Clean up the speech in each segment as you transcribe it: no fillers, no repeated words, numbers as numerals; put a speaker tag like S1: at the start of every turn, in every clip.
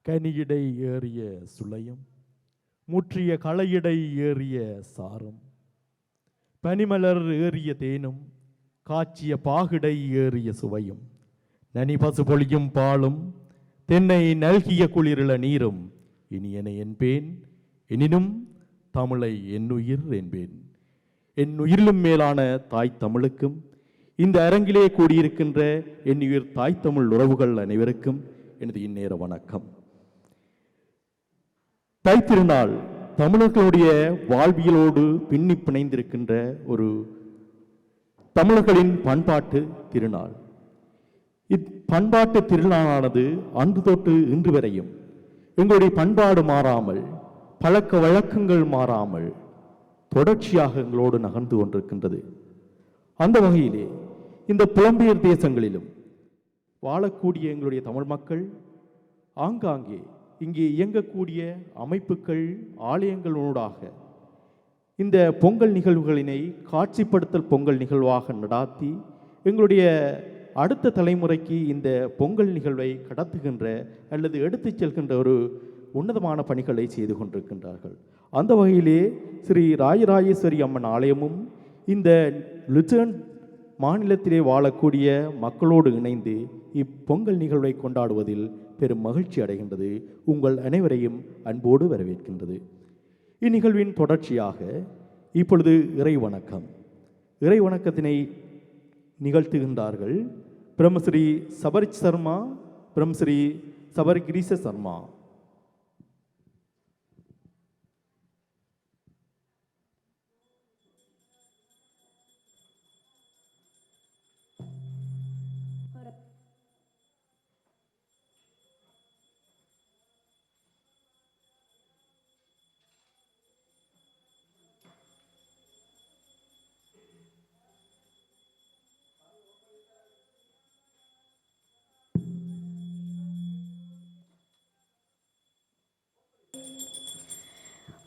S1: கனியிடை ஏறிய சுளையும் முற்றிய களையிடை ஏறிய சாரும் பனிமலர் ஏறிய தேனும் காய்ச்சிய பாகிடை ஏறிய சுவையும் நனி பசு பொழியும் பாலும் தென்னை நல்கிய குளிரில நீரும் இனியனை என்பேன் எனினும் தமிழை என்னுயிர் என்பேன். என் உயிரிலும் மேலான தாய் தமிழுக்கும் இந்த அரங்கிலே கூடியிருக்கின்ற என்னுயிர் தாய் தமிழ் உறவுகள் அனைவருக்கும் எனது இந்நேர வணக்கம். தைத்திருநாள் தமிழர்களுடைய வாழ்வியலோடு பின்னி பிணைந்திருக்கின்ற ஒரு தமிழர்களின் பண்பாட்டு திருநாள். இப்பண்பாட்டு திருநாளானது அன்று தொட்டு இன்று வரையும் எங்களுடைய பண்பாடு மாறாமல், பழக்க வழக்கங்கள் மாறாமல் தொடர்ச்சியாக எங்களோடு நகர்ந்து கொண்டிருக்கின்றது. அந்த வகையிலே இந்த புலம்பெயர் தேசங்களிலும் வாழக்கூடிய எங்களுடைய தமிழ் மக்கள் ஆங்காங்கே இங்கே இயங்கக்கூடிய அமைப்புகள், ஆலயங்களூடாக இந்த பொங்கல் நிகழ்வுகளினை காட்சிப்படுத்தல் பொங்கல் நிகழ்வாக நடாத்தி எங்களுடைய அடுத்த தலைமுறைக்கு இந்த பொங்கல் நிகழ்வை கடத்துகின்ற அல்லது எடுத்துச் செல்கின்ற ஒரு உன்னதமான பணிகளை செய்து கொண்டிருக்கின்றார்கள். அந்த வகையிலே ஸ்ரீ ராஜராஜேஸ்வரி அம்மன் ஆலயமும் இந்த லுசர்ன் மாநிலத்திலே வாழக்கூடிய மக்களோடு இணைந்து இப்பொங்கல் நிகழ்வை கொண்டாடுவதில் பெரும் மகிழ்ச்சி அடைகின்றது. உங்கள் அனைவரையும் அன்போடு வரவேற்கின்றது. இந்நிகழ்வின் தொடர்ச்சியாக இப்பொழுது இறை வணக்கத்தினை நிகழ்த்துகின்றார்கள் பிரம்மஸ்ரீ சபரிச் சர்மா, பிரம்மஸ்ரீ சபரிகிரீச சர்மா.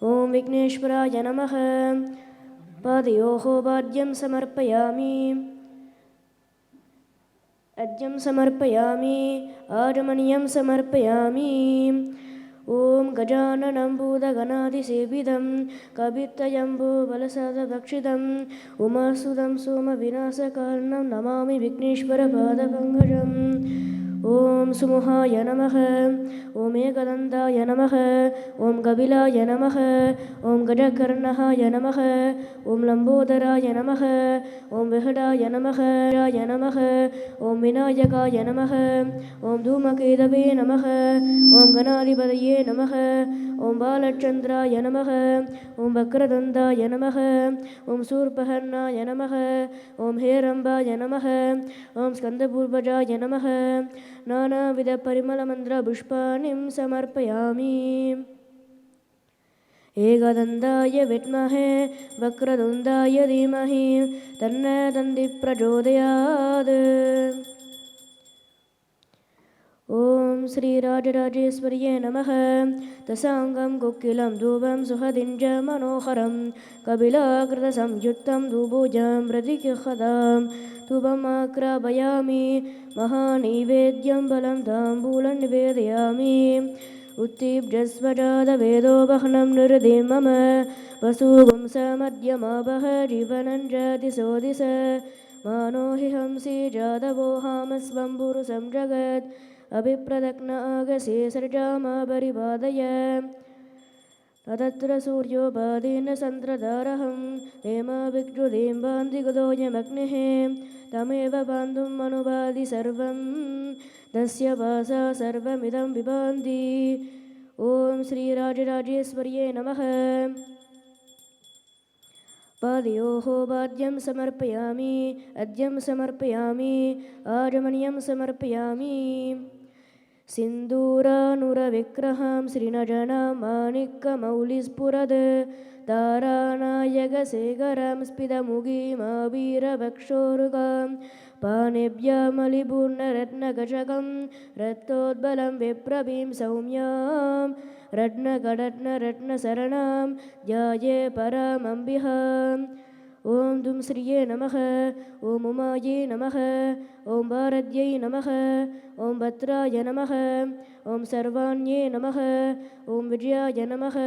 S2: ओम विघ्नेश्वराय नमः। पादयोः पाद्यं समर्पयामि, अर्घ्यं समर्पयामि, आचमनीयं समर्पयामि। ओम गजाननं भूतगणाधिसेवितं कवित्तजम्बूफलसारभक्षितम् उमासुतं सोमविनाशकारणं नमामि विघ्नेश्वरपादपङ्कजम्। ओम सुमुहाय नमः, ओम एकदन्ताय नमः, ओम कपिलाय नमः, ओम गजकर्णहाय नमः, ओम लंबोदराय नमः, ओम विहडाय नमः, ओम विनायकाय नमः, ओम धूमकेतवे नमः, ओम गणाधिपतये नमः, ओम बालचन्द्राय नमः, ओम वक्रदन्ताय नमः, ओम शूर्पकर्णाय नमः, ओम हेरम्बाय नमः, ओम स्कन्दपूर्वजाय नमः। नानाविध परिमलमन्त्र पुष्पाणिं समर्पयामि। एकदन्ताय विद्महे वक्रतुण्डाय धीमहि तन्नो दन्तिः प्रचोदयात्। ओम श्री राजराजेश्वर्यै नमः। तसाङ्गं कुक्किलं धूपं सुहदिञ्च मनोहरं कपिलाकृतसंयुक्तं धूपोजं प्रतिगृहतां धूपमाग्रापयामि। महानैवेद्यं फलं ताम्बूलं निवेदयामि। उत्तीभ्यस्वजातवेदोपहनं निरतिं मम वसूगुं समद्यमापह जीवनं जातिसोदिश मानो हि हंसि जातवोहामस्वं पुरुषं जगत् अभिप्रदग्न आगसे सर्जामापरिपादय। ततत्र सूर्योपादीन सन्त्रदारहं हेमाभिक्षुधिं पान्तिगतोऽयमग्निः तमेव पान्तुम् अनुपादि सर्वं तस्य वासा सर्वमिदं विभान्ति। ओम श्री राजराजेश्वर्यै नमः। पादयोः पाद्यं समर्पयामि, अर्घ्यं समर्पयामि, आचमनीयं समर्पयामि। सिन्दूरानुरविग्रहं श्रीनजनां माणिक्यमौलिस्फुरद् तारानायकशेखरं स्फीतमुखीमावीरवक्षोरुकां पाणिभ्यामलिपूर्णरत्नकचकं रत्नोद्बलं विप्रभीं सौम्यां रत्नकरत्नरत्नशरणां ध्याये परामम्बिकाम्। ஓம் தும் ஸ்ரீயே நமக. ஓம் உமாயே நமக. ஓம் பாரத்யை நமக. ஓம் பத்ராய நமக. ஓம் சர்வாண்யே நமக. ஓம் விஜயாய நமக.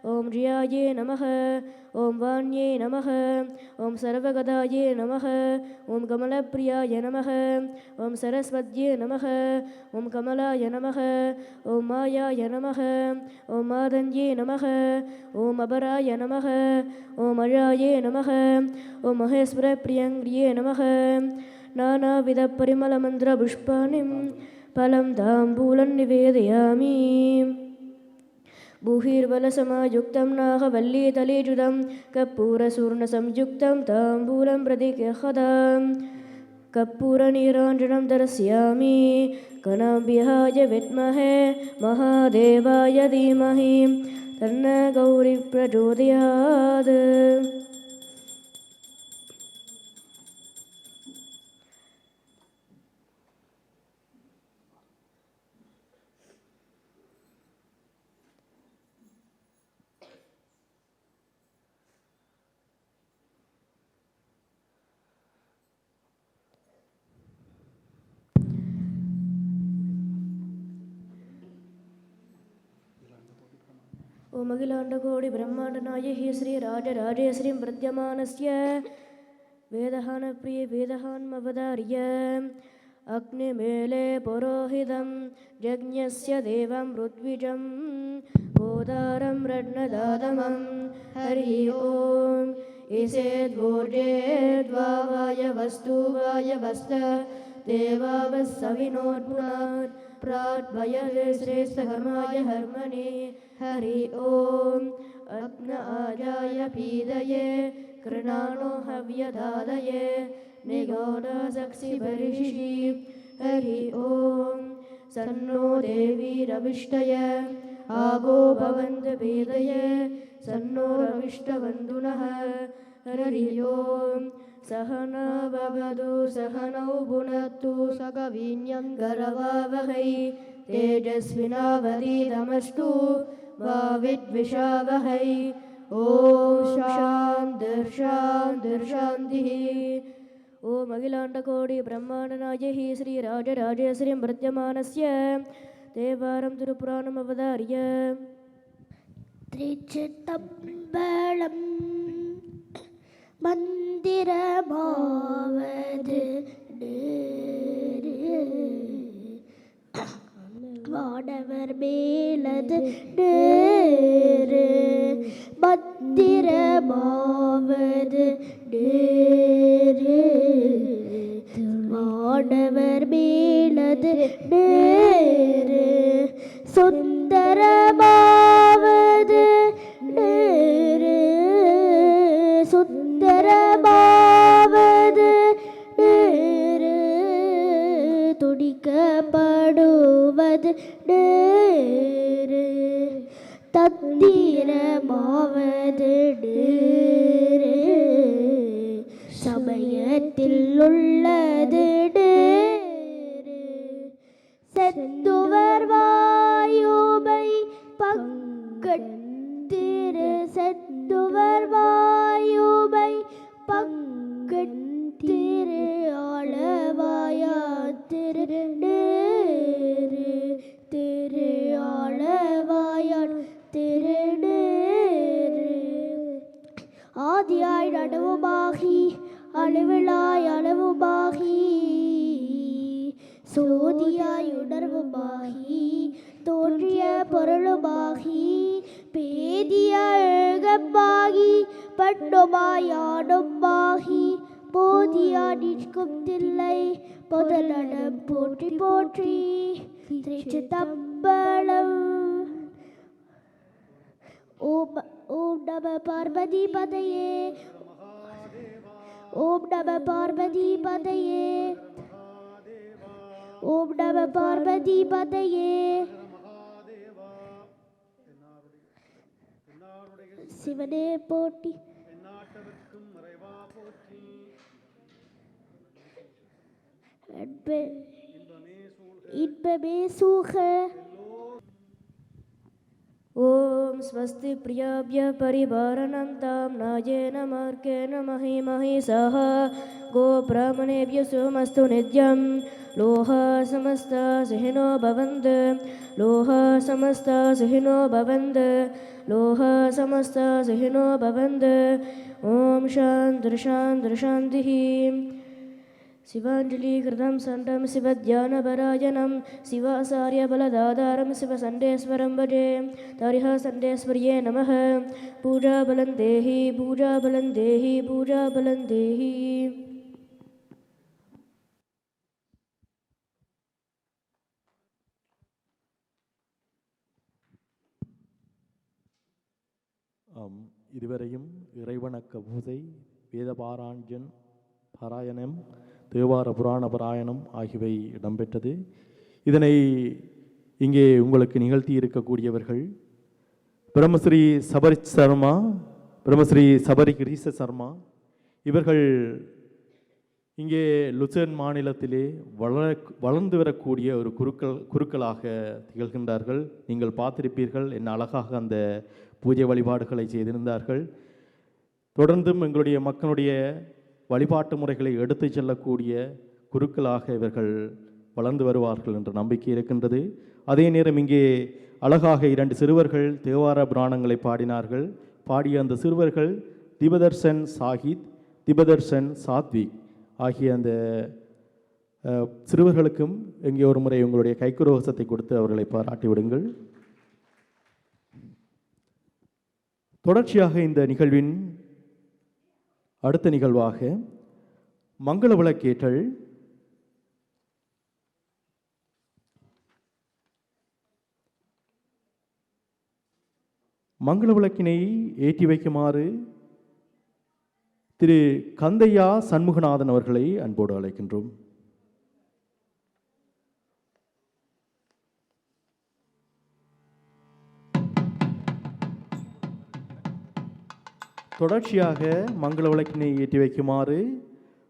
S2: ஓம் ஜியாயே நமக. ஓம் வாண்யே நமக. ஓம் சர்வகதாயே நமக. ஓம் கமலப்பிரியாய நமக. ஓம் சரஸ்வத்யே நமக. ஓம் கமலாய நமக. ஓம் மாயாய நமக. ஓம் மாதன்யே நமக. ஓம் அபராய நமக. ஓம் அழாயே நமக. ஓம் மகேஸ்வர பிரியங்கிரியே நமக. நானாவித பரிமள மந்திர புஷ்பாணிம் பலம் தாம்பூலம் நிவேதயாமி. भूहिर्बलसमायुक्तं नागवल्लीतलेजुदं कर्पूरसूर्णसंयुक्तं ताम्बूलं प्रदिग्यहदां कर्पूरनीराञ्जनं दर्शयामि. कणाभ्यहाय विद्महे महादेवाय धीमहि तन्नो गौरी प्रचोदयात्. ओम अखिलांडकोटि ब्रह्मांडनायकि श्री राजराजेश्वरीं प्रद्यमानस्य वेदहान प्रिय वेदहान्मवदार्य अग्निमेले पुरोहितं यज्ञस्य देवं ऋत्विजं गोदारं रत्नदातमं. हरि ओम. ईशेद्वोर्जेद्वावाय वस्तुवाय वस्त देवावस्सविनोर्पुनात् प्रार्थयते श्रेष्ठकर्माय हर्मणे. हरि ओम. अग्न आजाय पीदये कृणानो हव्यदादये निगोडसक्षि बर्हिषि. हरि ओम. सन्नो देवी रविष्टय आवो भवन्तु पीदये सन्नो रविष्टवन्दुनः. हरि ओम. सहना भवतु सहनौ भुनक्तु सकवीर्यं करवावहै तेजस्विनावधीतमस्तु मा विद्विषावहै. ओम शान्तिर्शान्तिर्शान्तिः. ओम अखिलांडकोटि ब्रह्मांडनायकि श्री राजराजेश्वरीं प्रद्यमानस्य देवारं तिरुपुराणमवदार्य
S3: திருச்சிற்றம்பலம். மந்திரமாவது வானவர் மேலது நேரு. மந்திரமாவது நேரு. வானவர் மேலது நேரு. சுந்தரமாவது நேரு. சுந்தரமாவது நேரு. துடிக்கப்படுவது நேரு. தத்திரமாவது நேரு. சமயத்தில் உள்ளது நேரு. செத்துவர் வாயுமை பங்கத்திரு. செத்துவர் வாயுமை பங்கத்திரு. ஆளவாயாத்திரு நேரு. திரு ஆளவாயாத்திரு நேரு. ஆதியாய் நடுவுமாகி அணுவிழாய் அளவுமாகி சோதியாய் உணர்வுமாகி தோன்றிய பொருளுமாகி பேதியாய் ஏகமாகி பண்டுமாயானுமாகி போதியா நிற்கும் தில்லை பொதலடம் போற்றி போற்றி. திருச்சிற்றம்பலம். ஓம் ஓம் நம பார்வதி பதையே. ஓம் நம பார்வதி பதையே. ஓம் நம பார்வதி பதையே. சிவனே போற்றி. இன்பமே சூக.
S2: ஓம் स्वस्ति प्रियाभ्य परिवारणं तां नायेन मार्गेण महीमहि सह गोब्राह्मणेभ्य सोमस्तु नित्यं लोहा समस्ता सुखिनो भवन्तु लोहा समस्ता सुखिनो भवन्तु लोहा समस्ता सुखिनो भवन्तु ॐ शान्तिः शिवाञ्जलीकृतं सण्डं शिवध्यानपरायणं शिवाचार्यबलदाधारं शिवसण्डेश्वरं भजे तर्ह सण्डेश्वर्ये नमः पूजाबलं देहि पूजाबलं देहि पूजाबलं देहि
S1: இதுவரையும் இறைவணக்க பூஜை வேதபாராயணம் பாராயணம் தேவார புராண பாராயணம் ஆகியவை இடம்பெற்றது. இதனை இங்கே உங்களுக்கு நிகழ்த்தி இருக்கக்கூடியவர்கள் பிரம்மஸ்ரீ சபரி சர்மா, பிரம்மஸ்ரீ சபரி கிரீச சர்மா. இவர்கள் இங்கே லுசர்ன் மாநிலத்திலே வளர்ந்து வரக்கூடிய ஒரு குருக்களாக திகழ்கின்றார்கள். நீங்கள் பார்த்திருப்பீர்கள் என்ன அழகாக அந்த பூஜை வழிபாடுகளை செய்திருந்தார்கள். தொடர்ந்தும் எங்களுடைய மக்களுடைய வழிபாட்டு முறைகளை எடுத்து செல்லக்கூடிய குருக்களாக இவர்கள் வளர்ந்து வருவார்கள் என்ற நம்பிக்கை இருக்கின்றது. அதே நேரம் இங்கே அழகாக 2 சிறுவர்கள் தேவார புராணங்களை பாடினார்கள். பாடிய அந்த சிறுவர்கள் திபதர்சன் சாஹித், திபதர்சன் சாத்விக் ஆகிய அந்த சிறுவர்களுக்கும் இங்கே ஒரு முறை உங்களுடைய கைக்குரோகசத்தை கொடுத்து அவர்களை பாராட்டி விடுங்கள். தொடர்ச்சியாக இந்த நிகழ்வின் அடுத்த நிகழ்வாக மங்கள விளக்கேற்றல். மங்கள விளக்கினை ஏற்றி வைக்குமாறு திரு கந்தையா சண்முகநாதன் அவர்களை அன்போடு அழைக்கின்றோம். தொடர்ச்சியாக மங்கள விளக்கினை ஏற்றி வைக்குமாறு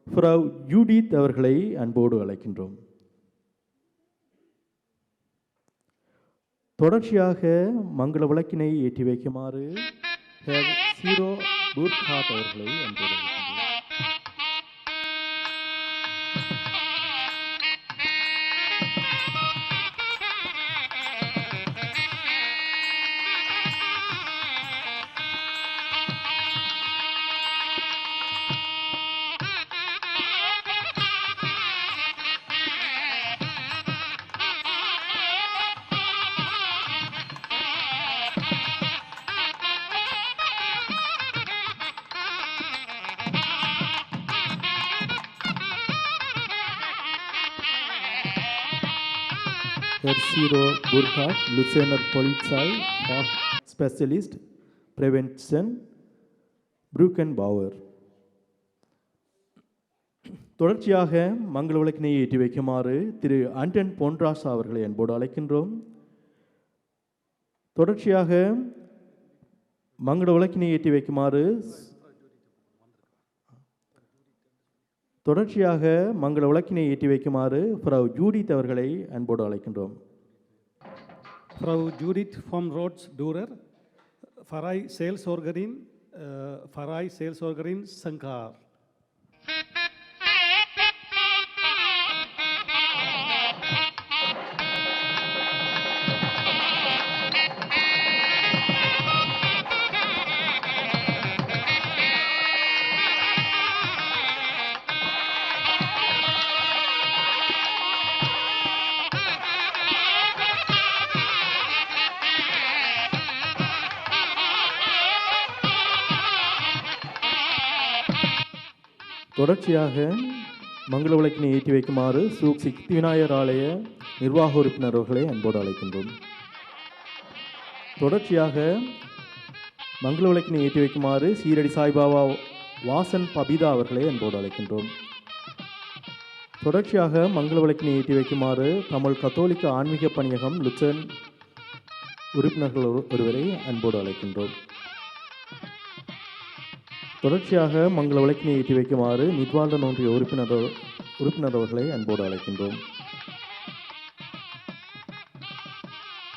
S1: ஃப்ரவ் யூடித் அவர்களை அன்போடு அழைக்கின்றோம். தொடர்ச்சியாக மங்கள விளக்கினை ஏற்றி வைக்குமாறு சீரோ பூர்காட் அவர்களை அன்போடு அழைக்கின்றோம். Zero Burkhardt, Luzerner Polizei, Specialist, Prevention, Bruckenbauer. தொடர்ச்சியாக மங்கள விளக்கினை ஏற்றி வைக்குமாறு திரு ஆண்டன் பொன்ராசா அவர்களை அன்போடு அழைக்கின்றோம். தொடர்ச்சியாக மங்கள விளக்கினை ஏற்றி வைக்குமாறு ஃப்ரவ் ஜூடித் அவர்களை அன்போடு அழைக்கின்றோம்.
S4: Frau Judith vom Rots Durer, Pfarrei Seelsorgerin Sankar.
S1: தொடர்ச்சியாக மங்கள விளக்கினை ஏற்றி வைக்குமாறு சூக் சித்தி விநாயகர் ஆலய நிர்வாக உறுப்பினர் அவர்களை அன்போடு அழைக்கின்றோம். தொடர்ச்சியாக மங்கள விளக்கினை ஏற்றி வைக்குமாறு சீரடி சாய்பாபா வாசன் பபிதா அவர்களை அன்போடு அழைக்கின்றோம். தொடர்ச்சியாக மங்கள விளக்கினை ஏற்றி வைக்குமாறு தமிழ் கத்தோலிக்க ஆன்மீக பணியகம் லுச்சர்ன் உறுப்பினர்கள் ஒருவரை அன்போடு அழைக்கின்றோம். தொடர்ச்சியாக மங்கள விளக்கினை ஏற்றி வைக்குமாறு நித்வால்டன் ஒன்றிய உறுப்பினர் அவர்களை அன்போடு அழைக்கின்றோம்.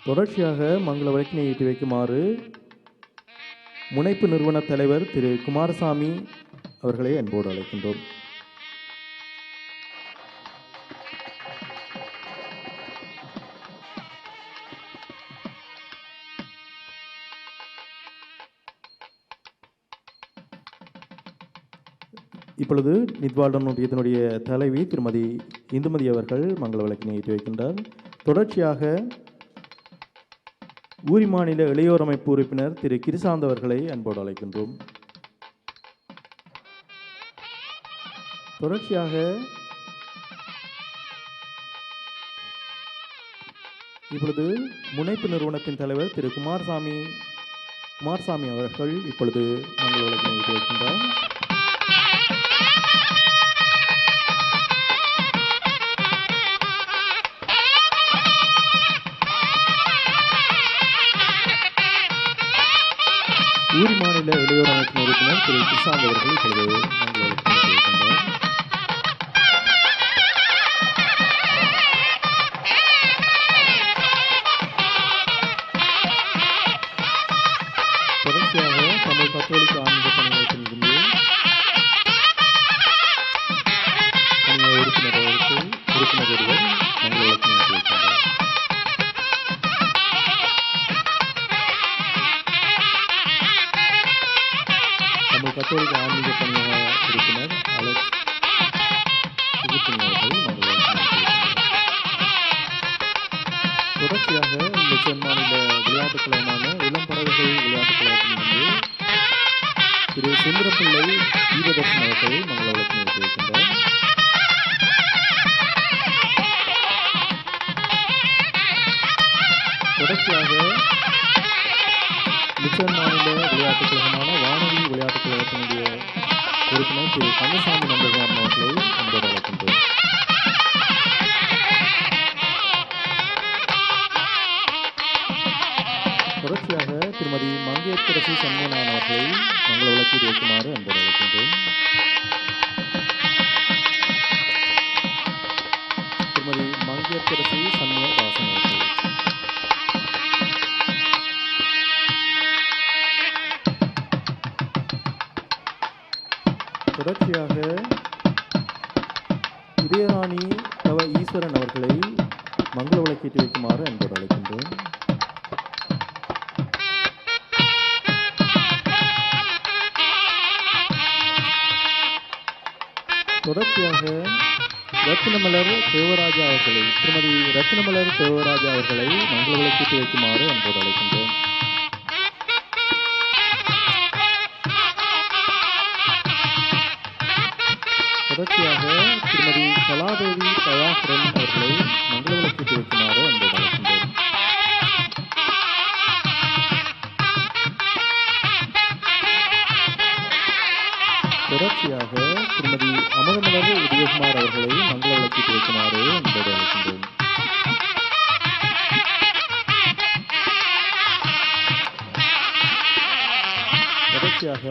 S1: தொடர்ச்சியாக மங்கள விளக்கினை ஏற்றி வைக்குமாறு முனைப்பு நிறுவன தலைவர் திரு குமாரசாமி அவர்களை அன்போடு அழைக்கின்றோம். இப்பொழுது நித்வால்டன் ஒன்றியத்தினுடைய தலைவி திருமதி இந்துமதி அவர்கள் மங்கள விளக்கினை ஏற்றி வைக்கின்றார். தொடர்ச்சியாக ஊரி மாநில இளையோர் அமைப்பு உறுப்பினர் திரு கிரிசாந்த் அவர்களை அன்போடு அழைக்கின்றோம். தொடர்ச்சியாக இப்பொழுது முனைப்பு நிறுவனத்தின் தலைவர் திரு குமாரசாமி அவர்கள் இப்பொழுது மங்கள விளக்கினை ஏற்றி வைக்கின்றார். ஊரி மாநில இளையோர் அமைப்பின் உறுப்பினர் திரு கிருஷ்ணாந்த் அவர்கள் இப்பொழுது மங்கள விளக்கினை ஏற்றி வைக்கின்றார். தொடர்ச்சியாக தமிழ் கத்தோலிக்க ஆன்மீக பணியாளத்திலிருந்து பணிய உறுப்பினர் ஒருவர் மங்கள விளக்கினை ஏற்றி வைக்கின்றார். தமிழ் கத்தோலிக்க ஆன்மீக பணியாக உறுப்பினர் அலெக்ஸ் சுகுத்தினி அவர்கள் மங்கள விளக்கினை ஏற்றி வைக்கின்றார். தொடர்ச்சியாக லெச்சன் மாநில விளையாட்டுக் கழகமான இளம் பறவைகள் விளையாட்டுக் கழகத்திலிருந்து திரு சுந்தரப்பிள்ளை தீபதர்ஷன் அவர்கள் மங்கள விளக்கினை ஏற்றி வைக்கின்றார். தொடர்ச்சியாக லெச்சன் மாநில விளையாட்டுக் கழகமான வானொலி விளையாட்டுக் கழகத்தினுடைய உறுப்பினர் திரு கந்தசாமி நம்பகாரன் அவர்களை அன்போடு அழைக்கின்றோம். தொடர்ச்சியாக திருமதி மங்கையரசி சண்முகநாதன் அவர்களை மங்கள விளக்கில் வைக்குமாறு அன்போடு அழைக்கின்றோம். திருமதி மங்கையரசி சண்முகதாசன் அவர்கள். தொடர்ச்சியாக இதயராணி தவ ஈஸ்வரன் அவர்களை மங்கள விளக்கேற்றி வைக்குமாறு அன்போடு அழைக்கின்றோம். தொடர்ச்சியாக ரத்தினமலர் தேவராஜா அவர்களை திருமதி ரத்தினமலர் தேவராஜா அவர்களை மங்கள விளக்கேற்றி வைக்குமாறு அன்போடு அழைக்கின்றோம். தொடர்ச்சியாக திருமதி கலாதேவி தயாகரன் அவர்களை மங்கள விளக்கேற்றி வைக்குமாறு அன்போடு அழைக்கின்றோம். தொடர்ச்சியாக திருமதி அமரமலர் உதயகுமார் அவர்களை மங்கள விளக்கேற்றி வைக்குமாறு அன்போடு அழைக்கின்றோம். தொடர்ச்சியாக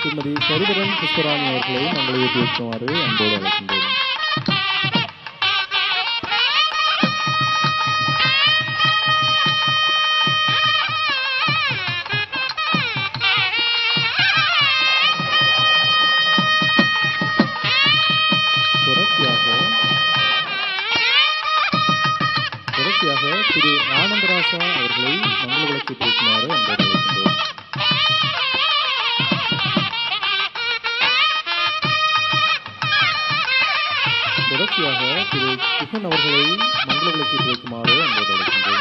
S1: திருமதி சரிதரன் புஷ்பராணி அவர்களை மங்கள ஏற்றி வைக்குமாறு அன்போடு அழைக்கின்றோம். தொடர்ச்சியாக திரு ஆனந்தராசா அவர்களை மங்கள விளக்கேற்றி வைக்குமாறு அன்போடு அழைக்கின்றோம். தொடர்ச்சியாக திரு கிஷன் அவர்களை மங்கள விளக்கேற்றி வைக்குமாறு அன்போடு அழைக்கின்றோம்.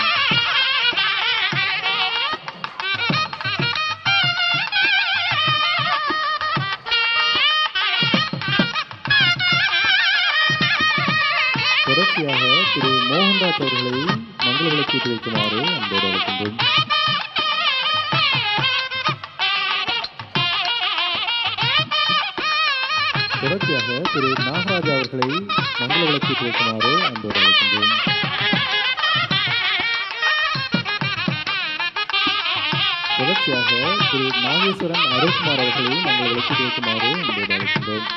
S1: தொடர்ச்சியாக திரு மோகன்தாஸ் அவர்களை மங்கள விளக்கேற்றி வைக்குமாறு அன்போடு அழைக்கின்றோம். தொடர்ச்சியாக திரு நாகராஜா அவர்களை மங்கள விளக்கேற்றி வைக்குமாறு அன்போடு அழைக்கின்றோம். தொடர்ச்சியாக திரு நாகேஸ்வரன் அருள்குமார் அவர்களை மங்கள விளக்கேற்றி வைக்குமாறு அன்போடு அழைக்கின்றோம்.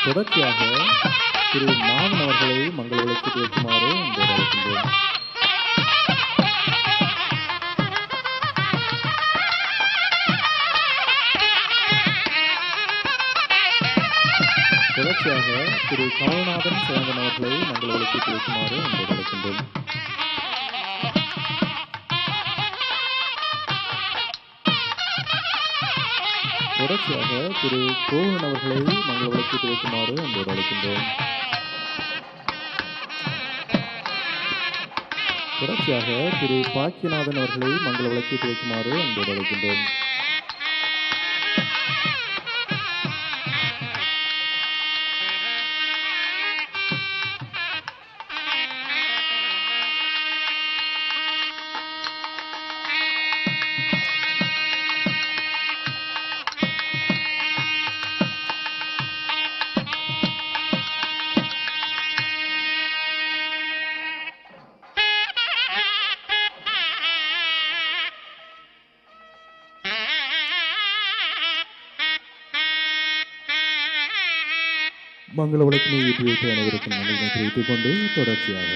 S1: தொடர்ச்சியாக திரு நாதன் அவர்களை மங்கள விளக்கேற்றி வைக்குமாறு அன்போடு அழைக்கின்றோம். தொடர்ச்சியாக திரு கமலநாதன் சேந்தன் அவர்களை மங்கள விளக்கேற்றி வைக்குமாறு அன்போடு அழைக்கின்றோம். தொடர்ச்சியாக திரு கோவன் அவர்களை மங்கள விளக்கேற்றி வைக்குமாறு அன்போடு அழைக்கின்றோம். தொடர்ச்சியாக திரு பாக்கியநாதன் அவர்களை மங்கள விளக்கேற்றி வைக்குமாறு அன்போடு அழைக்கின்றோம். மங்கள விளக்கினை ஏற்றி வைத்த அனைவருக்கும் நன்றினை தெரிவித்துக் கொண்டு தொடர்ச்சியாக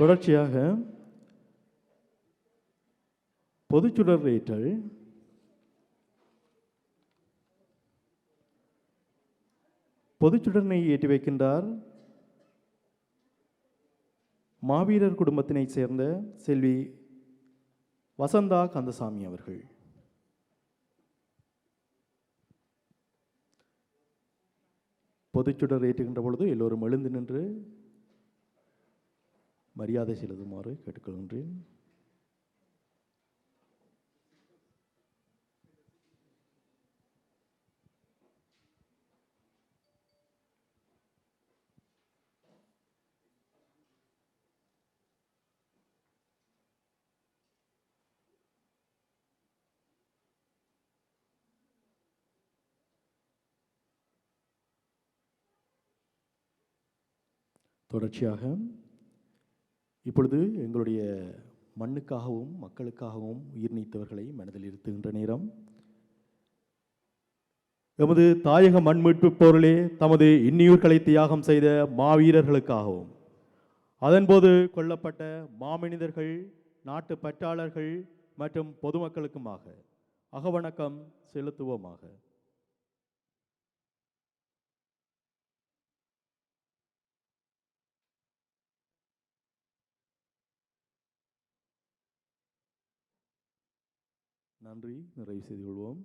S1: தொடர்ச்சியாக பொதுச்சுடர் ஏற்றல் பொதுச்சுடரினை ஏற்றி வைக்கின்றார் மாவீரர் குடும்பத்தினைச் சேர்ந்த செல்வி வசந்தா கந்தசாமி அவர்கள். பொதுச்சுடர் ஏற்றுகின்ற பொழுது எல்லோரும் எழுந்து நின்று மரியாதை செலுத்துமாறு கேட்டுக்கொள்கின்றேன். தொடர்ச்சியாக இப்பொழுது எங்களுடைய மண்ணுக்காகவும் மக்களுக்காகவும் உயிர் நீத்தவர்களை மனதில் இருத்துகின்ற நேரம். எமது தாயக மண் மீட்பு போரிலே தமது இன்னியூர்களை தியாகம் செய்த மாவீரர்களுக்காகவும் அதன்போது கொல்லப்பட்ட மாமனிதர்கள், நாட்டு பற்றாளர்கள் மற்றும் பொதுமக்களுக்குமாக அகவணக்கம் செலுத்துவோமாக. நன்றி. நிறைவு செய்து கொள்வோம்.